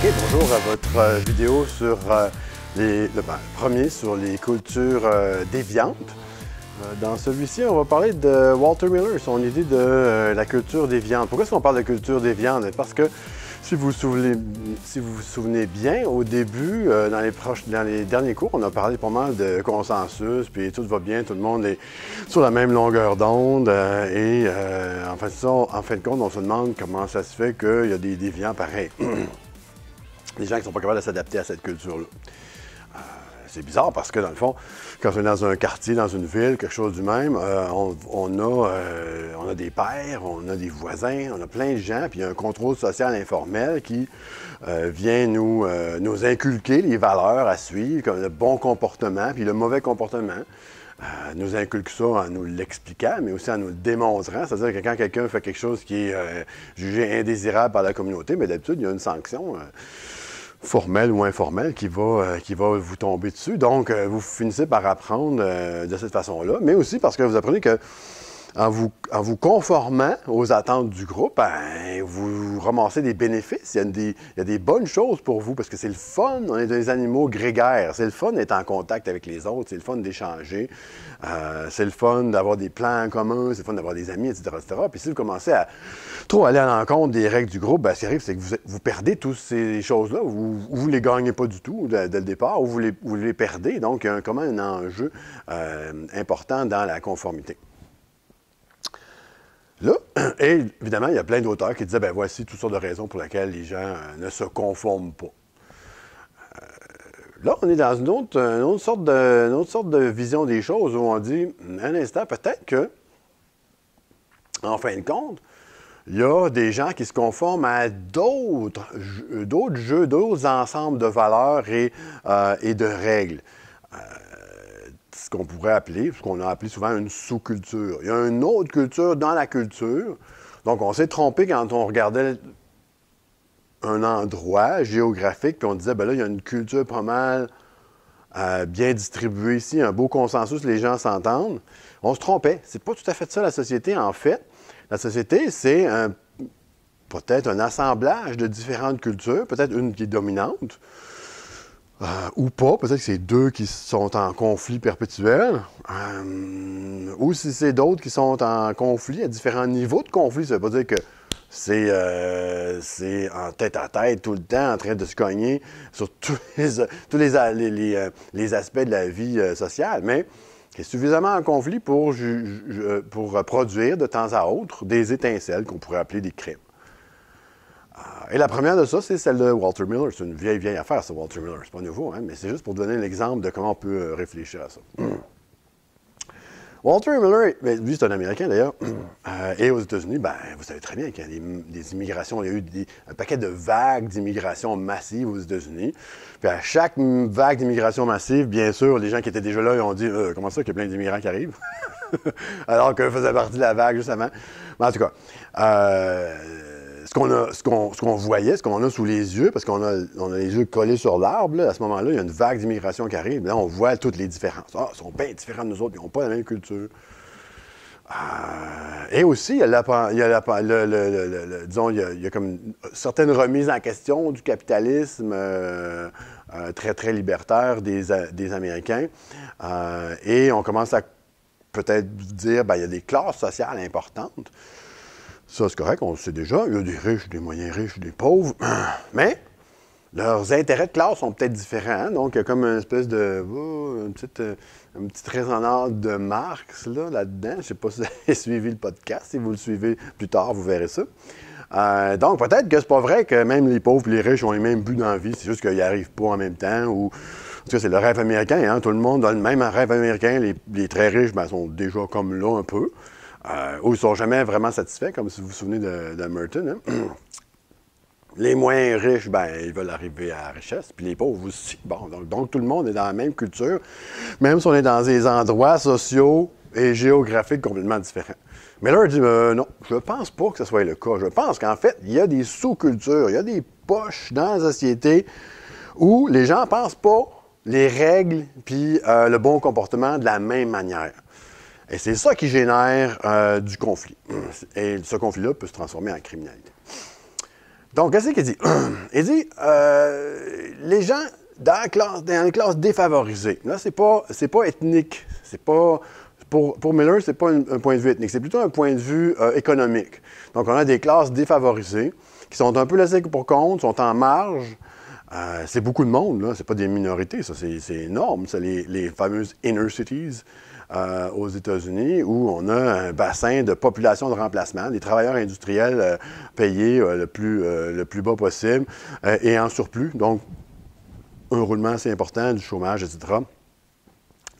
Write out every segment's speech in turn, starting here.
Bonjour à votre vidéo sur premier sur les cultures déviantes. Dans celui-ci, on va parler de Walter Miller, son idée de la culture déviante. Pourquoi est-ce qu'on parle de culture déviante? Parce que si vous vous souvenez bien, au début, dans les derniers cours, on a parlé pas mal de consensus, puis tout va bien, tout le monde est sur la même longueur d'onde. En fin de compte, on se demande comment ça se fait qu'il y a des déviants pareils. Des gens qui ne sont pas capables de s'adapter à cette culture-là. C'est bizarre parce que, dans le fond, quand on est dans un quartier, dans une ville, quelque chose du même, on a des pairs, on a des voisins, on a plein de gens, puis il y a un contrôle social informel qui vient nous inculquer les valeurs à suivre, comme le bon comportement, puis le mauvais comportement. Nous inculque ça en nous l'expliquant, mais aussi en nous le démontrant. C'est-à-dire que quand quelqu'un fait quelque chose qui est jugé indésirable par la communauté, mais d'habitude, il y a une sanction formelle ou informelle qui va vous tomber dessus. Donc, vous finissez par apprendre de cette façon-là, mais aussi parce que vous apprenez que en vous conformant aux attentes du groupe, vous ramassez des bénéfices. Il y a des bonnes choses pour vous parce que c'est le fun. On est des animaux grégaires. C'est le fun d'être en contact avec les autres. C'est le fun d'échanger. C'est le fun d'avoir des plans en commun. C'est le fun d'avoir des amis, etc., etc. Puis si vous commencez à trop aller à l'encontre des règles du groupe, ce qui arrive, c'est que vous perdez toutes ces choses-là. Vous ne les gagnez pas du tout dès le départ ou vous les perdez. Donc, il y a quand même un enjeu important dans la conformité. Là, et évidemment, il y a plein d'auteurs qui disaient, ben voici toutes sortes de raisons pour lesquelles les gens ne se conforment pas. Là, on est dans une autre sorte de vision des choses où on dit, un instant, peut-être que, en fin de compte, il y a des gens qui se conforment à d'autres jeux, d'autres ensembles de valeurs et de règles. Ce qu'on pourrait appeler, ce qu'on a appelé souvent une sous-culture. Il y a une autre culture dans la culture. Donc, on s'est trompé quand on regardait un endroit géographique, puis on disait, ben là, il y a une culture pas mal bien distribuée ici, un beau consensus, les gens s'entendent. On se trompait. C'est pas tout à fait ça, la société, en fait. La société, c'est peut-être un assemblage de différentes cultures, peut-être une qui est dominante, ou pas, peut-être que c'est deux qui sont en conflit perpétuel, ou si c'est d'autres qui sont en conflit à différents niveaux de conflit, ça veut pas dire que c'est en tête à tête tout le temps, en train de se cogner sur tous les aspects de la vie sociale, mais c'est suffisamment en conflit pour produire de temps à autre des étincelles qu'on pourrait appeler des crimes. Et la première de ça, c'est celle de Walter Miller. C'est une vieille affaire, ça, Walter Miller. C'est pas nouveau, hein? Mais c'est juste pour donner l'exemple de comment on peut réfléchir à ça. Walter Miller, lui, c'est un Américain d'ailleurs, et aux États-Unis, vous savez très bien qu'il y a des immigrations, il y a eu un paquet de vagues d'immigration massive aux États-Unis. Puis à chaque vague d'immigration massive, bien sûr, les gens qui étaient déjà là, ils ont dit « Comment ça qu'il y a plein d'immigrants qui arrivent? » Alors qu'eux faisaient partie de la vague juste avant. Mais en tout cas, ce qu'on voyait, ce qu'on a sous les yeux, parce qu'on a les yeux collés sur l'arbre, à ce moment-là, il y a une vague d'immigration qui arrive. Là, on voit toutes les différences. Ils sont bien différents de nous autres, ils n'ont pas la même culture. Et aussi, il y a comme certaines remises en question du capitalisme très, très libertaire des Américains. Et on commence à peut-être dire, il y a des classes sociales importantes. Ça, c'est correct, on le sait déjà. Il y a des riches, des moyens riches, des pauvres. Mais leurs intérêts de classe sont peut-être différents. Donc, il y a comme une espèce de... une petite résonance de Marx là-dedans. Je ne sais pas si vous avez suivi le podcast. Si vous le suivez plus tard, vous verrez ça. Donc, peut-être que c'est pas vrai que même les pauvres et les riches ont les mêmes buts dans la vie. C'est juste qu'ils n'y arrivent pas en même temps. Ou... En tout cas, c'est le rêve américain. Hein? Tout le monde a le même rêve américain. Les très riches sont déjà comme là un peu. Ou ils ne sont jamais vraiment satisfaits, comme si vous vous souvenez de Merton. Hein? Les moins riches, ils veulent arriver à la richesse, puis les pauvres aussi. Bon, donc tout le monde est dans la même culture, même si on est dans des endroits sociaux et géographiques complètement différents. Mais là, il dit non, je ne pense pas que ce soit le cas. Je pense qu'en fait, il y a des sous-cultures, il y a des poches dans la société où les gens ne pensent pas les règles puis le bon comportement de la même manière. Et c'est ça qui génère du conflit. Et ce conflit-là peut se transformer en criminalité. Donc, qu'est-ce qu'il dit? Il dit, les gens dans les classes défavorisées, là, c'est pas ethnique, c'est pas... Pour Miller, ce n'est pas un point de vue ethnique, c'est plutôt un point de vue économique. Donc, on a des classes défavorisées qui sont un peu laissées pour compte, sont en marge. C'est beaucoup de monde, là. C'est pas des minorités, ça, c'est énorme. C'est les fameuses inner cities aux États-Unis où on a un bassin de population de remplacement, des travailleurs industriels payés le plus bas possible et en surplus. Donc, un roulement assez important, du chômage, etc.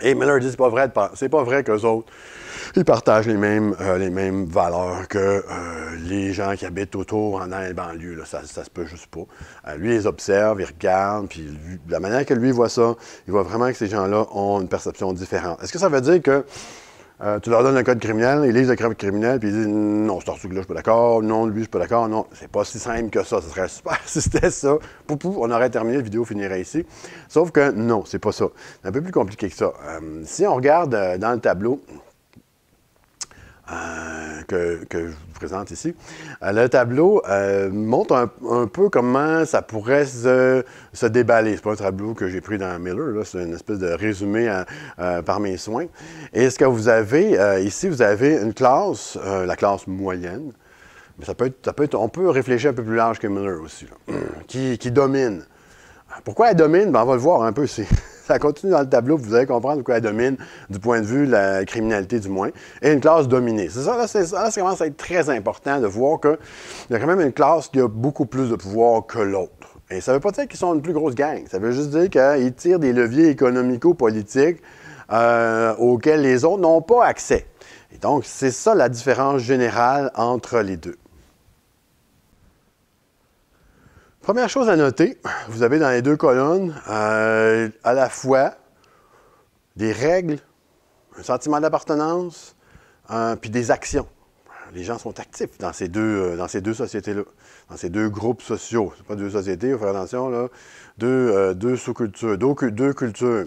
Et Miller dit, c'est pas vrai qu'eux autres, ils partagent les mêmes valeurs que les gens qui habitent autour dans les banlieues. Là. Ça se peut juste pas. Lui, il les observe, il regarde, puis de la manière que lui voit ça, il voit vraiment que ces gens-là ont une perception différente. Est-ce que ça veut dire que tu leur donnes un code criminel, ils lisent le code criminel, puis ils disent non, ce truc-là, je suis pas d'accord, non, lui, je suis pas d'accord, non. C'est pas si simple que ça. Ça serait super si c'était ça. Poupou, on aurait terminé, la vidéo finirait ici. Sauf que non, c'est pas ça. C'est un peu plus compliqué que ça. Si on regarde dans le tableau que je vous présente ici, le tableau montre un peu comment ça pourrait se déballer. C'est pas un tableau que j'ai pris dans Miller, c'est une espèce de résumé par mes soins. Et ce que vous avez ici, vous avez une classe, la classe moyenne, mais on peut réfléchir un peu plus large que Miller aussi, là, qui domine. Pourquoi elle domine? Ben, on va le voir un peu ici. Ça continue dans le tableau, vous allez comprendre pourquoi elle domine du point de vue de la criminalité du moins, et une classe dominée. C'est ça, là, ça commence à être très important de voir qu'il y a quand même une classe qui a beaucoup plus de pouvoir que l'autre. Et ça ne veut pas dire qu'ils sont une plus grosse gang, ça veut juste dire qu'ils tirent des leviers économico-politiques auxquels les autres n'ont pas accès. Et donc, c'est ça la différence générale entre les deux. Première chose à noter, vous avez dans les deux colonnes à la fois des règles, un sentiment d'appartenance, puis des actions. Les gens sont actifs dans ces deux sociétés-là, dans ces deux groupes sociaux. Ce pas deux sociétés, il faut faire attention, là. Deux sous-cultures, deux cultures.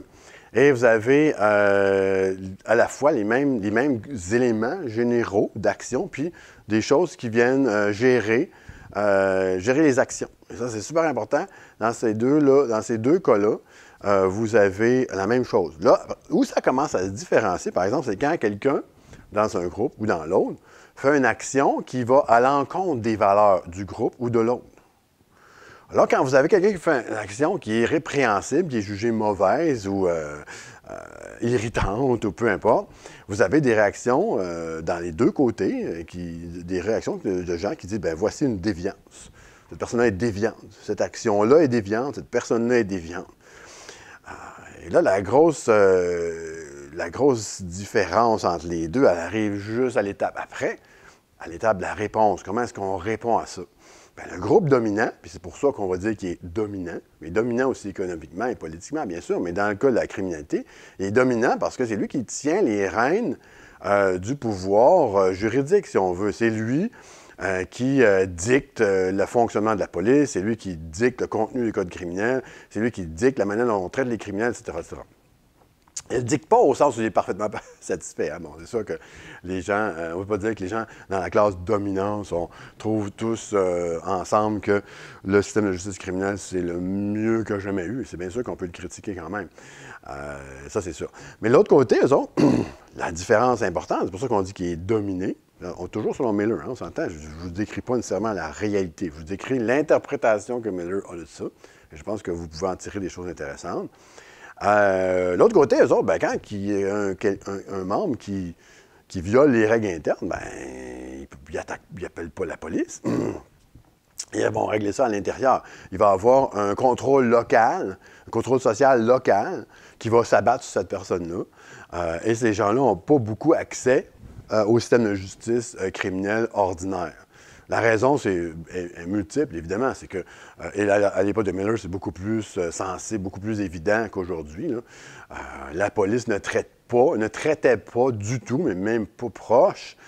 Et vous avez à la fois les mêmes éléments généraux d'action, puis des choses qui viennent gérer les actions. Et ça, c'est super important. Dans ces deux cas-là, vous avez la même chose. Là, où ça commence à se différencier, par exemple, c'est quand quelqu'un, dans un groupe ou dans l'autre, fait une action qui va à l'encontre des valeurs du groupe ou de l'autre. Alors, quand vous avez quelqu'un qui fait une action qui est répréhensible, qui est jugée mauvaise ou irritante ou peu importe, vous avez des réactions dans les deux côtés, des réactions de gens qui disent, bien, voici une déviance. Cette personne-là est déviante. Cette action-là est déviante. Cette personne-là est déviante. Et là, la grosse différence entre les deux, elle arrive juste à l'étape après, à l'étape de la réponse. Comment est-ce qu'on répond à ça? Bien, le groupe dominant, puis c'est pour ça qu'on va dire qu'il est dominant, mais dominant aussi économiquement et politiquement, bien sûr, mais dans le cas de la criminalité, il est dominant parce que c'est lui qui tient les rênes du pouvoir juridique, si on veut. C'est lui qui dicte le fonctionnement de la police, c'est lui qui dicte le contenu du code criminel, c'est lui qui dicte la manière dont on traite les criminels, etc., etc. Il ne dicte pas au sens où il est parfaitement satisfait. Hein? Bon, c'est sûr que les gens, on ne peut pas dire que les gens dans la classe dominante trouvent tous ensemble que le système de justice criminelle, c'est le mieux que jamais eu. C'est bien sûr qu'on peut le critiquer quand même. Ça, c'est sûr. Mais de l'autre côté, eux autres, la différence importante, c'est pour ça qu'on dit qu'il est dominé. Toujours selon Miller, hein, on s'entend, je ne vous décris pas nécessairement la réalité. Je vous décris l'interprétation que Miller a de ça. Et je pense que vous pouvez en tirer des choses intéressantes. L'autre côté, eux autres, ben, quand il y a un membre qui viole les règles internes, ben, il n'appelle pas la police. Ils vont régler ça à l'intérieur. Il va y avoir un contrôle local, un contrôle social local qui va s'abattre sur cette personne-là. Et ces gens-là n'ont pas beaucoup accès au système de justice criminelle ordinaire. La raison, est multiple, évidemment. C'est que, à l'époque de Miller, c'est beaucoup plus sensible, beaucoup plus évident qu'aujourd'hui. La police ne traitait pas du tout, mais même pas proche,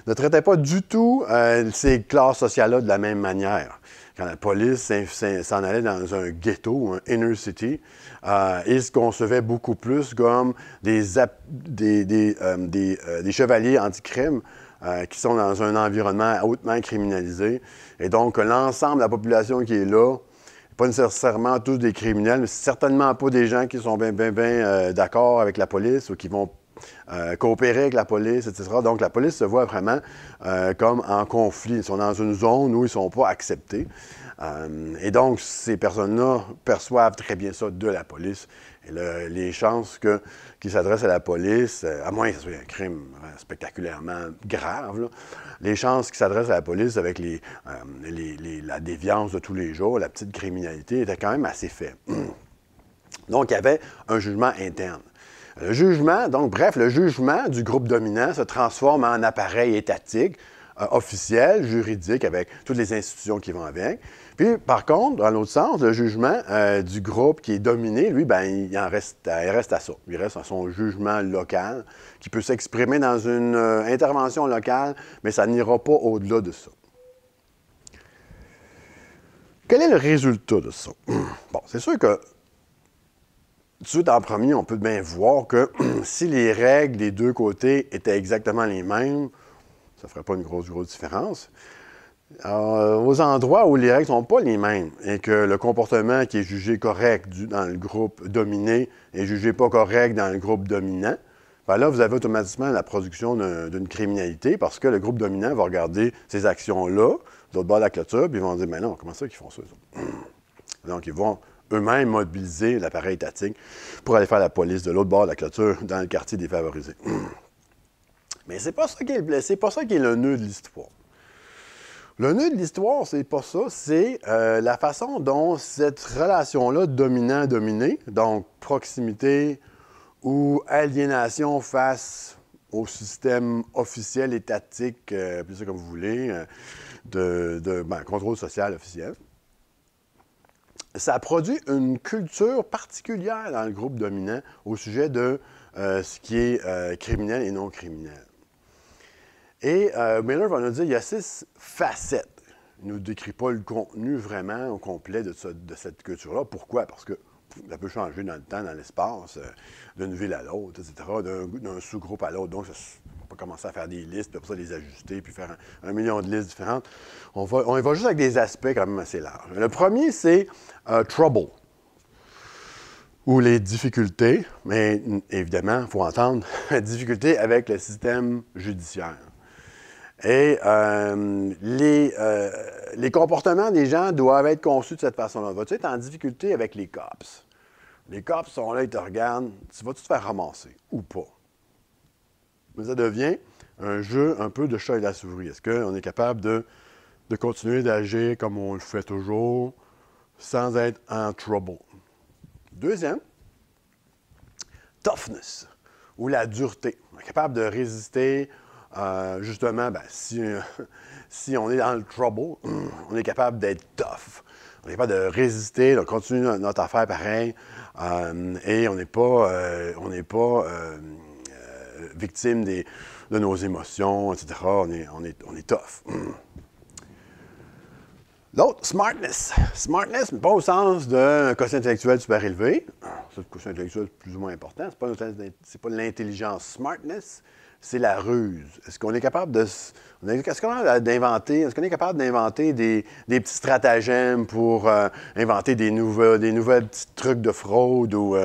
ne traitait pas du tout ces classes sociales-là de la même manière. quand la police s'en allait dans un ghetto, un inner city, ils se concevaient beaucoup plus comme des chevaliers anti-crime qui sont dans un environnement hautement criminalisé. Et donc, l'ensemble de la population qui est là, pas nécessairement tous des criminels, mais certainement pas des gens qui sont bien d'accord avec la police ou qui vont coopérer avec la police, etc. Donc, la police se voit vraiment comme en conflit. Ils sont dans une zone où ils ne sont pas acceptés. Et donc, ces personnes-là perçoivent très bien ça de la police. Et les chances qu'ils s'adressent à la police, à moins que ce soit un crime spectaculairement grave, là, les chances qu'ils s'adressent à la police avec la déviance de tous les jours, la petite criminalité, étaient quand même assez faibles. Donc, il y avait un jugement interne. Le jugement du groupe dominant se transforme en appareil étatique, officiel, juridique, avec toutes les institutions qui vont avec. Puis, par contre, dans l'autre sens, le jugement du groupe qui est dominé, lui, ben, il reste à ça. Il reste à son jugement local, qui peut s'exprimer dans une intervention locale, mais ça n'ira pas au-delà de ça. Quel est le résultat de ça? Bon, c'est sûr que tout de suite, en premier, on peut bien voir que si les règles des deux côtés étaient exactement les mêmes, ça ne ferait pas une grosse différence. Aux endroits où les règles ne sont pas les mêmes et que le comportement qui est jugé correct dans le groupe dominé est jugé pas correct dans le groupe dominant, bien là, vous avez automatiquement la production d'une criminalité parce que le groupe dominant va regarder ces actions-là, de l'autre bord de la clôture, puis ils vont dire « Mais non, comment ça qu'ils font ça? » Donc, ils vont eux-mêmes mobiliser l'appareil étatique pour aller faire la police de l'autre bord de la clôture dans le quartier défavorisé. Mais c'est pas ça qui est le nœud de l'histoire. Le nœud de l'histoire, c'est pas ça, c'est la façon dont cette relation-là dominant-dominé, donc proximité ou aliénation face au système officiel, étatique, appelez ça comme vous voulez, contrôle social officiel, ça produit une culture particulière dans le groupe dominant au sujet de ce qui est criminel et non criminel. Et Miller va nous dire qu'il y a 6 facettes. Il ne nous décrit pas le contenu vraiment au complet de cette culture-là. Pourquoi? Parce que ça peut changer dans le temps, dans l'espace, d'une ville à l'autre, etc., d'un sous-groupe à l'autre. Donc, on peut commencer à faire des listes, puis après ça, les ajuster, puis faire un million de listes différentes. On y va juste avec des aspects quand même assez larges. Le premier, c'est trouble, ou les difficultés, mais évidemment, il faut entendre, difficultés avec le système judiciaire. Et les comportements des gens doivent être conçus de cette façon-là. Vas-tu être en difficulté avec les cops? Les cops sont là, ils te regardent. Vas-tu te faire ramasser ou pas? Mais ça devient un jeu un peu de chat et la souris. Est-ce qu'on est capable de continuer d'agir comme on le fait toujours sans être en trouble? Deuxième, toughness, ou la dureté. On est capable de résister. Justement, si on est dans le trouble, on est capable d'être tough. On est capable de résister, de continuer notre affaire pareil, et on n'est pas victime de nos émotions, etc. On est tough. L'autre, smartness. Smartness, mais pas au sens d'un quotient intellectuel super élevé. C'est le quotient intellectuel plus ou moins important. C'est pas de l'intelligence. Smartness, c'est la ruse. Est-ce qu'on est capable est-ce qu'on est capable d'inventer des petits stratagèmes pour inventer des nouvelles petits trucs de fraude ou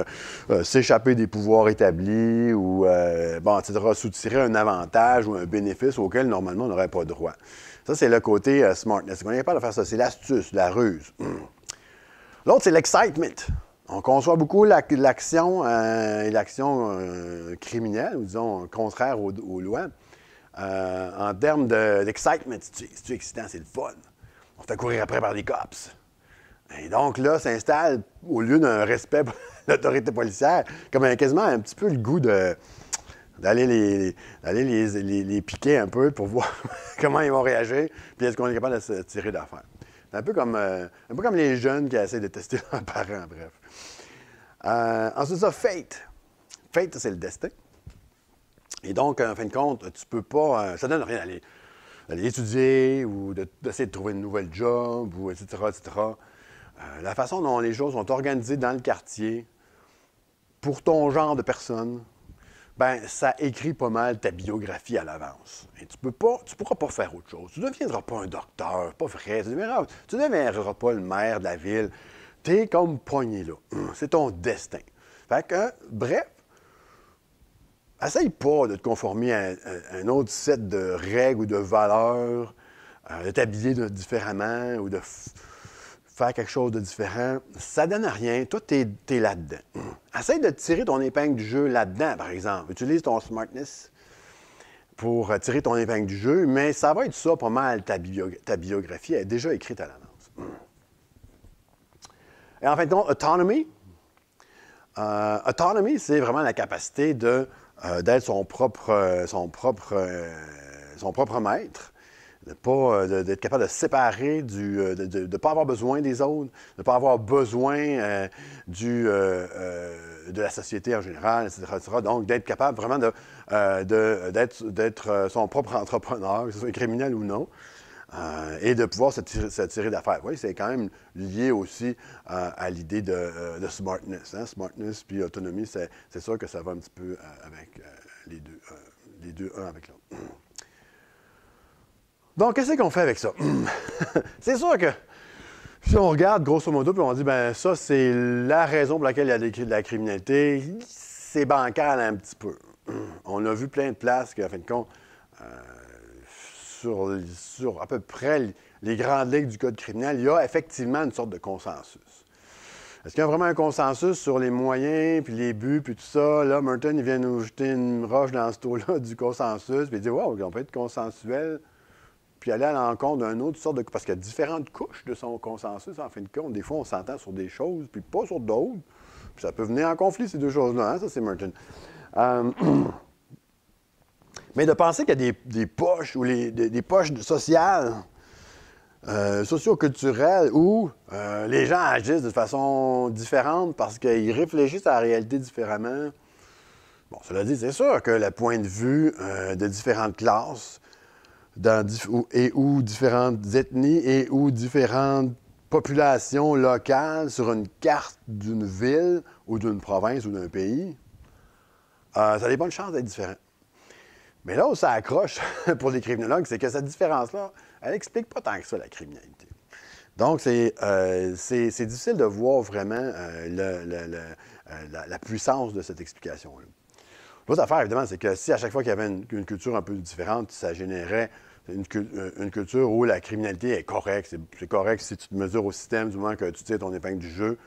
s'échapper des pouvoirs établis ou, etc., soutirer un avantage ou un bénéfice auquel, normalement, on n'aurait pas droit. Ça, c'est le côté smartness. On est capable de faire ça. C'est l'astuce, la ruse. L'autre, c'est l'excitement. On conçoit beaucoup l'action criminelle, ou disons, contraire aux lois, en termes d'excitement. C'est excitant, c'est le fun. On se fait courir après par des cops. Et donc là, s'installe, au lieu d'un respect pour l'autorité policière, comme quasiment un petit peu le goût d'aller les piquer un peu pour voir comment ils vont réagir, puis est-ce qu'on est capable de se tirer d'affaire. C'est un peu comme les jeunes qui essaient de tester leurs parents, bref. Ensuite, ça, fate. Fate, c'est le destin. Et donc, en fin de compte, tu peux pas... ça donne rien d'aller d'aller étudier ou d'essayer de trouver une nouvelle job, ou etc., etc. La façon dont les choses sont organisées dans le quartier, pour ton genre de personne, ben ça écrit pas mal ta biographie à l'avance. Et tu pourras pas faire autre chose. Tu ne deviendras pas un docteur, pas vrai. Tu ne deviendras pas le maire de la ville. Tu es comme poigné là. C'est ton destin. Fait que, bref, essaye pas de te conformer à un autre set de règles ou de valeurs, de t'habiller différemment ou de faire quelque chose de différent. Ça donne rien. Toi, tu es là-dedans. Essaye de tirer ton épingle du jeu là-dedans, par exemple. Utilise ton smartness pour tirer ton épingle du jeu, mais ça va être ça pas mal, ta biographie. Elle est déjà écrite à l'avance. Et en fin de compte, autonomy. Autonomy, c'est vraiment la capacité d'être son propre maître, d'être capable de se séparer, de ne pas avoir besoin des autres, de ne pas avoir besoin de la société en général, etc., etc. Donc, d'être capable vraiment d'être son propre entrepreneur, que ce soit criminel ou non, et de pouvoir se tirer d'affaires. Oui, c'est quand même lié aussi à l'idée de smartness. Hein? Smartness puis autonomie, c'est sûr que ça va un petit peu avec les deux, un avec l'autre. Donc, qu'est-ce qu'on fait avec ça? C'est sûr que si on regarde grosso modo, puis on dit, ben ça, c'est la raison pour laquelle il y a de la criminalité, c'est bancal un petit peu. On a vu plein de places qu'en fin de compte, sur à peu près les grandes lignes du code criminel, il y a effectivement une sorte de consensus. Est-ce qu'il y a vraiment un consensus sur les moyens, puis les buts, puis tout ça? Là, Merton, il vient nous jeter une roche dans ce taux-là du consensus, puis il dit, wow, on peut être consensuel, puis aller à l'encontre d'une autre sorte de... Parce qu'il y a différentes couches de son consensus, en fin de compte. Des fois, on s'entend sur des choses, puis pas sur d'autres. Puis ça peut venir en conflit, ces deux choses-là. Hein? Ça, c'est Merton. Mais de penser qu'il y a des poches ou des poches sociales, socio-culturelles, où les gens agissent de façon différente parce qu'ils réfléchissent à la réalité différemment. Bon, cela dit, c'est sûr que le point de vue de différentes classes ou différentes ethnies et ou différentes populations locales sur une carte d'une ville ou d'une province ou d'un pays, ça a des bonnes chances d'être différent. Mais là où ça accroche pour les criminologues, c'est que cette différence-là, elle n'explique pas tant que ça la criminalité. Donc, c'est difficile de voir vraiment la puissance de cette explication-là. L'autre affaire, évidemment, c'est que si à chaque fois qu'il y avait une culture un peu différente, ça générait une culture où la criminalité est correcte. C'est correct si tu te mesures au système du moment que tu tires ton épingle du jeu.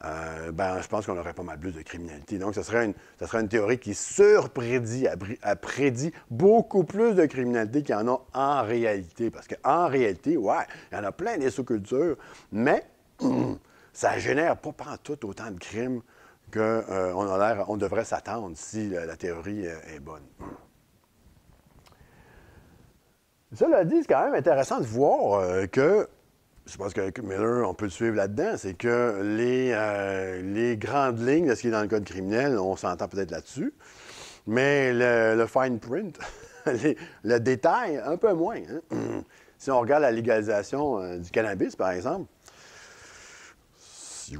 Je pense qu'on aurait pas mal plus de criminalité. Donc, ce serait une théorie qui surprédit, a prédit beaucoup plus de criminalité qu'il y en a en réalité. Parce qu'en réalité, ouais, il y en a plein des sous-cultures, mais ça génère pas pantoute autant de crimes qu'on devrait s'attendre si la théorie est bonne. Cela dit, c'est quand même intéressant de voir que, je pense que Miller, on peut le suivre là-dedans, c'est que les grandes lignes de ce qui est dans le code criminel, on s'entend peut-être là-dessus, mais le fine print, le détail, un peu moins. Hein? Si on regarde la légalisation du cannabis, par exemple,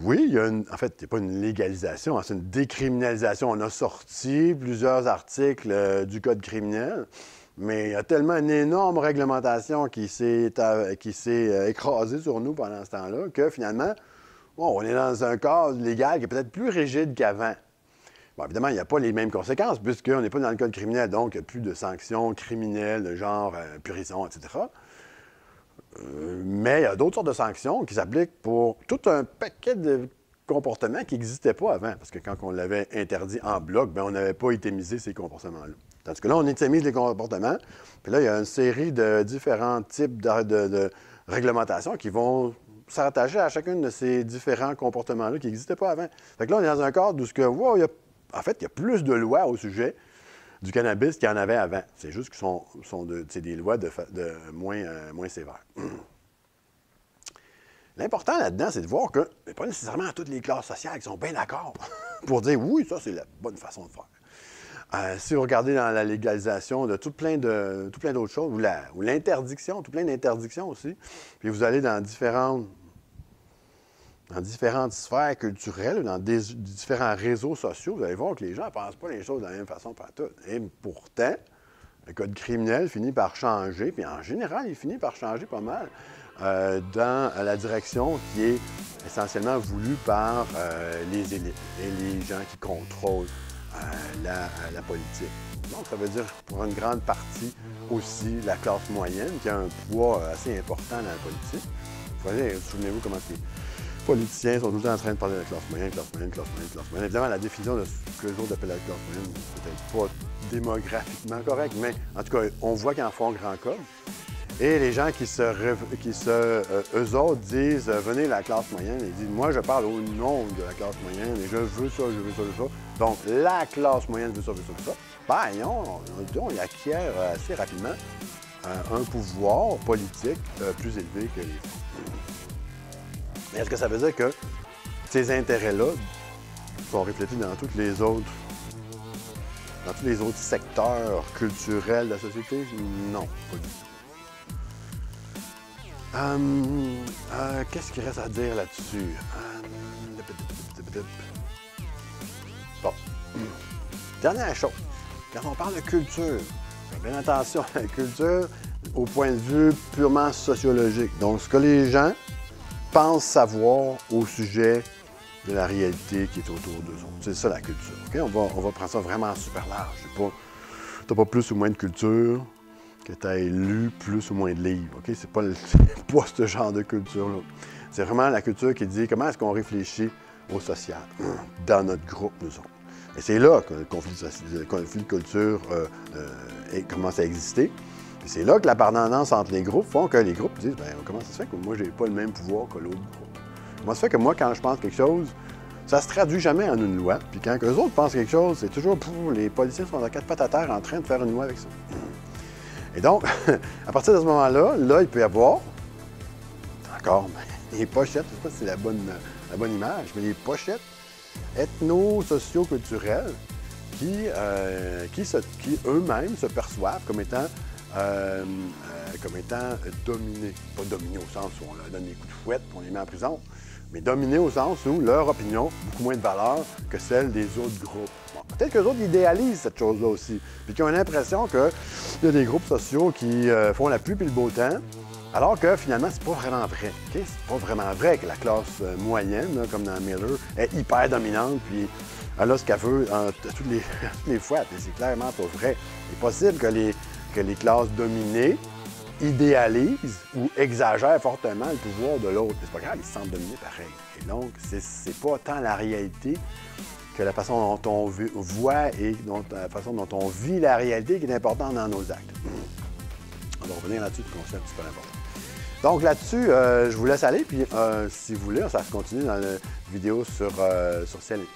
oui, en fait, il n'y a pas une légalisation, hein, c'est une décriminalisation. On a sorti plusieurs articles du code criminel, mais il y a tellement une énorme réglementation qui s'est écrasée sur nous pendant ce temps-là que finalement, on est dans un cadre légal qui est peut-être plus rigide qu'avant. Bon, évidemment, il n'y a pas les mêmes conséquences puisqu'on n'est pas dans le code criminel, donc il n'y a plus de sanctions criminelles de genre prison, etc. Mais il y a d'autres sortes de sanctions qui s'appliquent pour tout un paquet de comportements qui n'existaient pas avant. Parce que quand on l'avait interdit en bloc, on n'avait pas itémisé ces comportements-là. Tandis que là, on itemise les comportements. Puis là, il y a une série de différents types de réglementations qui vont s'attacher à chacun de ces différents comportements-là qui n'existaient pas avant. Fait que là, on est dans un cadre où il y a plus de lois au sujet du cannabis qu'il y en avait avant. C'est juste que c'est des lois moins sévères. L'important là-dedans, c'est de voir que c'est pas nécessairement toutes les classes sociales qui sont bien d'accord pour dire oui, ça, c'est la bonne façon de faire. Si vous regardez dans la légalisation de tout plein d'autres choses, ou l'interdiction, tout plein d'interdictions aussi, puis vous allez dans différentes sphères culturelles, dans différents réseaux sociaux, vous allez voir que les gens ne pensent pas les choses de la même façon partout. Et pourtant, le code criminel finit par changer, puis en général, il finit par changer pas mal dans la direction qui est essentiellement voulue par les élites et les gens qui contrôlent la politique. Donc, ça veut dire pour une grande partie aussi la classe moyenne qui a un poids assez important dans la politique. Souvenez-vous comment les politiciens sont tout le temps en train de parler de la classe moyenne, classe moyenne, classe moyenne, classe moyenne. Évidemment, la définition de ce que les autres appellent la classe moyenne n'est peut-être pas démographiquement correcte, mais en tout cas, on voit qu'ils en font grand comme. Et les gens eux autres disent venez la classe moyenne, ils disent moi je parle au nom de la classe moyenne et je veux ça, je veux ça, je veux ça. Donc la classe moyenne veut ça, veut ça, veut ça. Ben on y acquiert assez rapidement un pouvoir politique plus élevé que les autres. Mais est-ce que ça veut dire que ces intérêts-là sont reflétés dans tous les autres secteurs culturels de la société? Non, pas du tout. Qu'est-ce qu'il reste à dire là-dessus? Bon. Dernière chose, quand on parle de culture, faites bien attention à la culture au point de vue purement sociologique. Donc, ce que les gens pensent savoir au sujet de la réalité qui est autour d'eux autres. C'est ça la culture. Okay? On va prendre ça vraiment super large. Tu n'as pas plus ou moins de culture que tu aies lu plus ou moins de livres. Okay? C'est pas ce genre de culture-là. C'est vraiment la culture qui dit comment est-ce qu'on réfléchit au social dans notre groupe, nous autres. Et c'est là que le conflit de culture commence à exister. Et c'est là que l'appartenance entre les groupes font que les groupes disent bien, comment ça se fait que moi, j'ai pas le même pouvoir que l'autre groupe? Comment ça se fait que moi, quand je pense quelque chose, ça se traduit jamais en une loi. Puis quand eux autres pensent quelque chose, c'est toujours les policiers sont à quatre pattes à terre en train de faire une loi avec ça. Et donc, à partir de ce moment-là, il peut y avoir, encore, les pochettes, je ne sais pas si c'est la bonne image, mais les pochettes ethno-socio-culturelles qui eux-mêmes se perçoivent comme étant dominés. Pas dominés au sens où on leur donne des coups de fouette et on les met en prison, mais dominés au sens où leur opinion a beaucoup moins de valeur que celle des autres groupes. Bon, peut-être qu'eux autres idéalisent cette chose-là aussi, puis qu'ils ont l'impression qu'il y a des groupes sociaux qui font la pluie et le beau temps, alors que finalement, c'est pas vraiment vrai. Okay? C'est pas vraiment vrai que la classe moyenne, là, comme dans Miller, est hyper dominante, puis elle a ce qu'elle veut toutes les fois. C'est clairement pas vrai. Il est possible que les classes dominées idéalisent ou exagèrent fortement le pouvoir de l'autre. C'est pas grave, ils se sentent dominés pareil. Et donc, c'est pas tant la réalité que la façon dont on voit et la façon dont on vit la réalité qui est importante dans nos actes. On va revenir là-dessus, le concept, c'est pas important. Donc là-dessus, je vous laisse aller, puis si vous voulez, ça se continue dans la vidéo sur CELI.